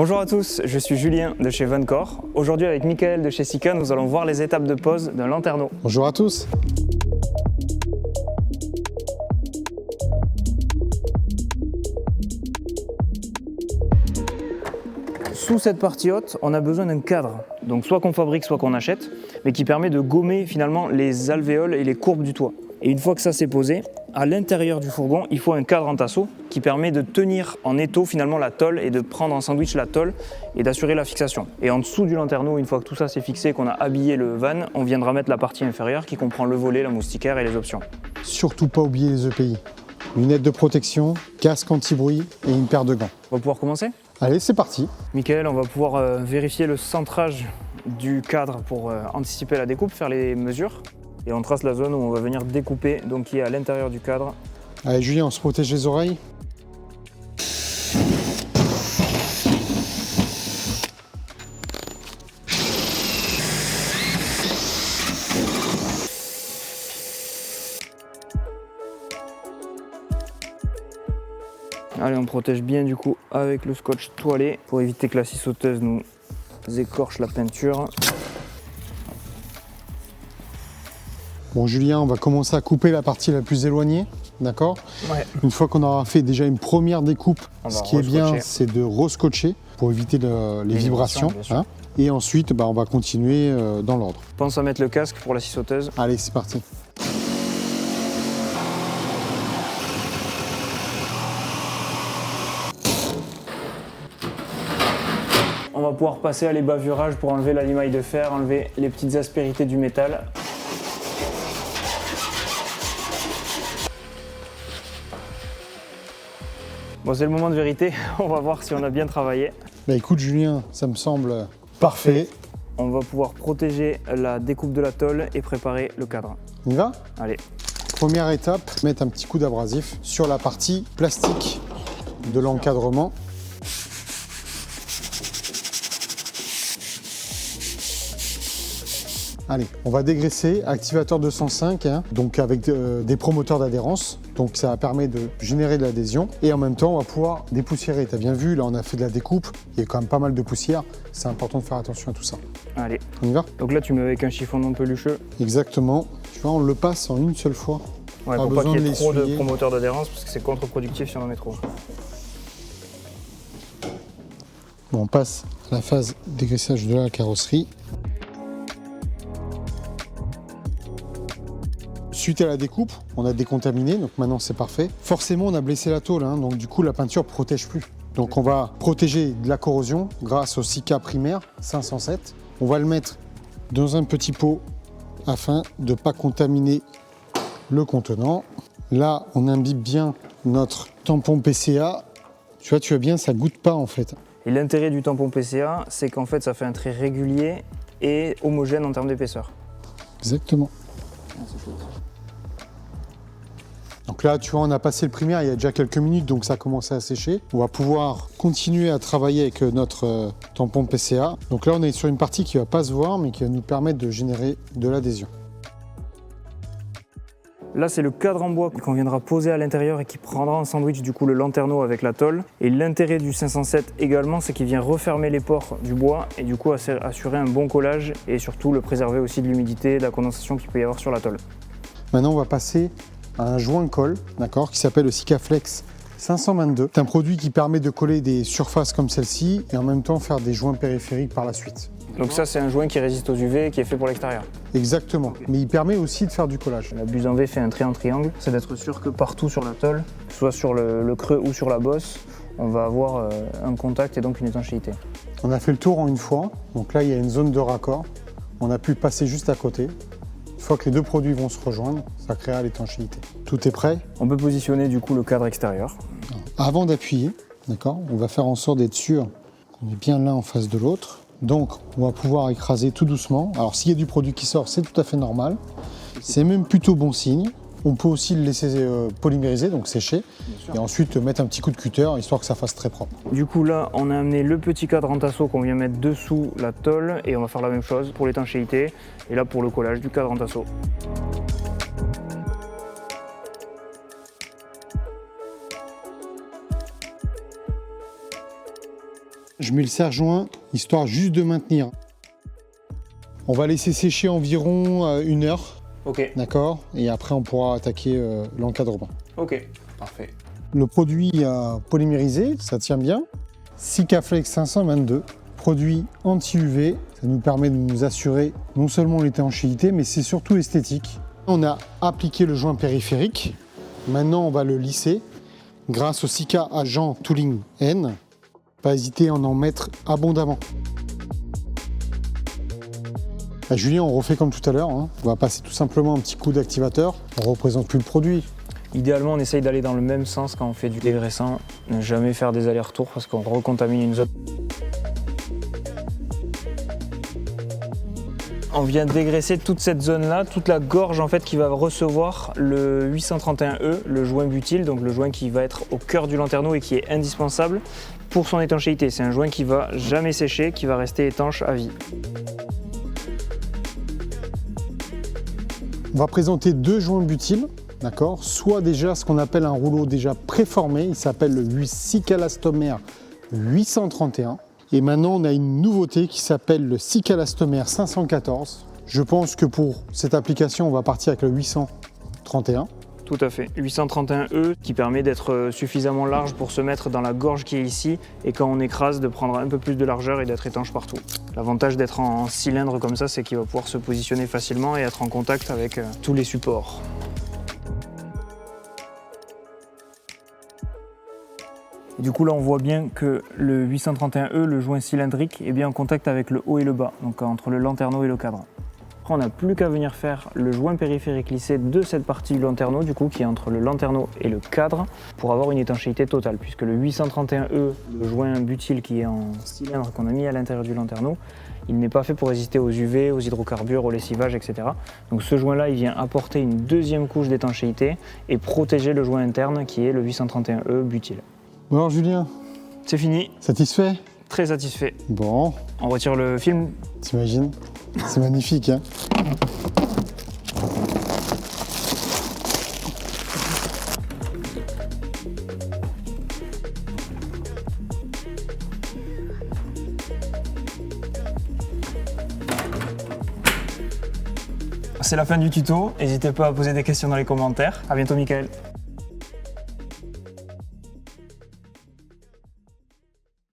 Bonjour à tous, je suis Julien de chez Vancor. Aujourd'hui avec Michael de chez Sika, nous allons voir les étapes de pose d'un lanterneau. Bonjour à tous. Sous cette partie haute, on a besoin d'un cadre, donc soit qu'on fabrique, soit qu'on achète, mais qui permet de gommer finalement les alvéoles et les courbes du toit. Et une fois que ça s'est posé, à l'intérieur du fourgon, il faut un cadre en tasseau qui permet de tenir en étau finalement la tôle et de prendre en sandwich la tôle et d'assurer la fixation. Et en dessous du lanterneau, une fois que tout ça c'est fixé, qu'on a habillé le van, on viendra mettre la partie inférieure qui comprend le volet, la moustiquaire et les options. Surtout pas oublier les EPI. Lunettes de protection, casque anti-bruit et une paire de gants. On va pouvoir commencer ? Allez, c'est parti. Michael, on va pouvoir vérifier le centrage du cadre pour anticiper la découpe, faire les mesures. Et on trace la zone où on va venir découper, donc qui est à l'intérieur du cadre. Allez Julien, on se protège les oreilles. Allez, on protège bien du coup avec le scotch toilé pour éviter que la scie sauteuse nous écorche la peinture. Bon Julien, on va commencer à couper la partie la plus éloignée, d'accord? Ouais. Une fois qu'on aura fait déjà une première découpe, On ce va qui est bien, rescotcher. c'est de rescotcher pour éviter les vibrations. bien sûr. Hein. Et ensuite, on va continuer dans l'ordre. Pense à mettre le casque pour la scie sauteuse. Allez, c'est parti. On va pouvoir passer à l'ébavurage pour enlever la limaille de fer, enlever les petites aspérités du métal. Bon, c'est le moment de vérité, on va voir si on a bien travaillé. Bah écoute Julien, ça me semble parfait. On va pouvoir protéger la découpe de la tôle et préparer le cadre. On y va? Allez, Première étape, mettre un petit coup d'abrasif sur la partie plastique de l'encadrement. Allez, on va dégraisser, activateur 205, hein, donc avec des promoteurs d'adhérence. Donc ça permet de générer de l'adhésion et en même temps on va pouvoir dépoussiérer. Tu as bien vu, là on a fait de la découpe, il y a quand même pas mal de poussière. C'est important de faire attention à tout ça. allez. On y va? Donc là, tu mets avec un chiffon non pelucheux. Exactement. Tu vois, on le passe en une seule fois. Ouais, Pas pour pas besoin qu'il y ait de trop de l'essuyer. promoteurs d'adhérence parce que c'est contre-productif si on en met trop. Bon, on passe à la phase dégraissage de la carrosserie. Suite à la découpe, on a décontaminé, donc maintenant c'est parfait. Forcément, on a blessé la tôle, hein, donc du coup la peinture ne protège plus. Donc on va protéger de la corrosion grâce au Sika primaire 507. On va le mettre dans un petit pot afin de ne pas contaminer le contenant. Là, on imbibe bien notre tampon PCA. Tu vois bien, ça goûte pas en fait. Et l'intérêt du tampon PCA, c'est qu'en fait, ça fait un trait régulier et homogène en termes d'épaisseur. Exactement. Donc là, tu vois, on a passé le primaire il y a déjà quelques minutes, donc ça a commencé à sécher. On va pouvoir continuer à travailler avec notre tampon PCA. Donc là, on est sur une partie qui ne va pas se voir, mais qui va nous permettre de générer de l'adhésion. Là, c'est le cadre en bois qu'on viendra poser à l'intérieur et qui prendra en sandwich du coup le lanterneau avec la tôle. Et l'intérêt du 507 également, c'est qu'il vient refermer les pores du bois et du coup assurer un bon collage et surtout le préserver aussi de l'humidité, de la condensation qu'il peut y avoir sur la tôle. Maintenant, on va passer à un joint colle, d'accord, qui s'appelle le Sikaflex 522. C'est un produit qui permet de coller des surfaces comme celle-ci et en même temps faire des joints périphériques par la suite. Donc ça, c'est un joint qui résiste aux UV et qui est fait pour l'extérieur. Exactement, mais il permet aussi de faire du collage. La buse en V fait un trait en triangle, c'est d'être sûr que partout sur la tôle, soit sur le creux ou sur la bosse, on va avoir un contact et donc une étanchéité. On a fait le tour en une fois, donc là il y a une zone de raccord. On a pu passer juste à côté. Une fois que les deux produits vont se rejoindre, ça créera l'étanchéité. Tout est prêt. On peut positionner du coup le cadre extérieur. Avant d'appuyer, d'accord, on va faire en sorte d'être sûr qu'on est bien l'un en face de l'autre. Donc on va pouvoir écraser tout doucement. Alors s'il y a du produit qui sort, c'est tout à fait normal. C'est même plutôt bon signe. On peut aussi le laisser polymériser, donc sécher, et ensuite mettre un petit coup de cutter, histoire que ça fasse très propre. Du coup là, on a amené le petit cadre en tasseau qu'on vient mettre dessous la tôle, et on va faire la même chose pour l'étanchéité, et là pour le collage du cadre en tasseau. Je mets le serre-joint, histoire juste de maintenir. On va laisser sécher environ 1 heure, Ok, d'accord? Et après, on pourra attaquer l'encadrement. ok, parfait. Le produit polymérisé, ça tient bien. Sikaflex 522, produit anti-UV. Ça nous permet de nous assurer non seulement l'étanchéité, mais c'est surtout esthétique. On a appliqué le joint périphérique. Maintenant, on va le lisser grâce au Sika Agent Tooling N. Pas hésiter à en mettre abondamment. Julien, on refait comme tout à l'heure. On va passer tout simplement un petit coup d'activateur. On ne représente plus le produit. Idéalement, on essaye d'aller dans le même sens quand on fait du dégraissant. Ne jamais faire des allers-retours parce qu'on recontamine une zone. On vient dégraisser toute cette zone-là, toute la gorge en fait qui va recevoir le 831E, le joint butyl, donc le joint qui va être au cœur du lanterneau et qui est indispensable pour son étanchéité. C'est un joint qui va jamais sécher, qui va rester étanche à vie. On va présenter 2 joints butyl, d'accord? Soit déjà ce qu'on appelle un rouleau déjà préformé, il s'appelle le Sikalastomère 831. Et maintenant, on a une nouveauté qui s'appelle le Sikalastomère 514. Je pense que pour cette application, on va partir avec le 831. Tout à fait. 831E qui permet d'être suffisamment large pour se mettre dans la gorge qui est ici et quand on écrase de prendre un peu plus de largeur et d'être étanche partout. L'avantage d'être en cylindre comme ça, c'est qu'il va pouvoir se positionner facilement et être en contact avec tous les supports. Du coup là on voit bien que le 831E, le joint cylindrique, est bien en contact avec le haut et le bas, donc entre le lanterneau et le cadre. Après on n'a plus qu'à venir faire le joint périphérique lissé de cette partie du lanterneau, du coup qui est entre le lanterneau et le cadre, pour avoir une étanchéité totale, puisque le 831E, le joint butyl qui est en cylindre qu'on a mis à l'intérieur du lanterneau, il n'est pas fait pour résister aux UV, aux hydrocarbures, au lessivage, etc. Donc ce joint-là, il vient apporter une deuxième couche d'étanchéité et protéger le joint interne qui est le 831E butyl. Bon alors Julien, C'est fini, satisfait? très satisfait. Bon, On retire le film. t'imagines? C'est magnifique, hein? C'est la fin du tuto, n'hésitez pas à poser des questions dans les commentaires. À bientôt Mickaël.